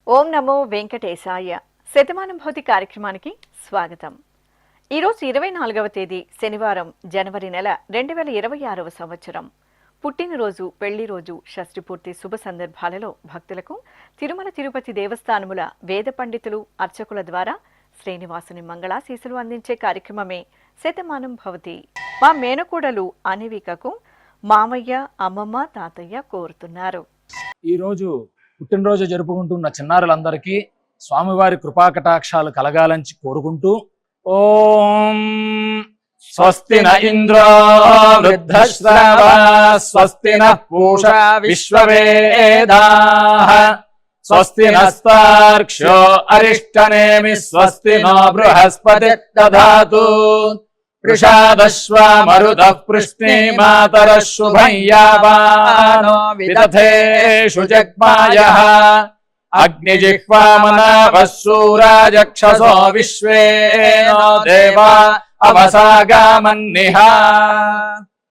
ఓం నమో వెంకటేశాయ. శతమానం భౌతి కార్యక్రమానికి స్వాగతం. ఈరోజు 24వ తేదీ శనివారం, జనవరి నెల 2026వ సంవత్సరం. పుట్టినరోజు, పెళ్లి రోజు, షష్ఠి పూర్తి శుభ సందర్భాలలో భక్తులకు తిరుమల తిరుపతి దేవస్థానముల వేద పండితులు, అర్చకుల ద్వారా శ్రీనివాసుని మంగళాశీసులు అందించే కార్యక్రమమే శతమానం భవతి. మా మేనకోడలు అనివికకు మామయ్య, అమ్మమ్మ, తాతయ్య కోరుతున్నారు. ఈరోజు పుట్టినరోజు జరుపుకుంటున్న చిన్నారులందరికీ స్వామివారి కృపాకటాక్షాలు కలగాలని కోరుకుంటూ ఓం స్వస్తి న ఇంద్రో వృద్ధశ్రవా స్వస్తి న పూషా విశ్వవేదాః స్వస్తి నస్తార్క్ష్యో అరిష్టనేమి స్వస్తి నో బృహస్పతి దధాతు వృషాదశ్వా మరుతః పృష్ణే మాతరః శుభం యావానో విదథేషు జగ్మాయః అగ్నిజిహ్వామనాభः శూరాజక్షసో విశ్వే నో దేవా అవసాగామన్నిహ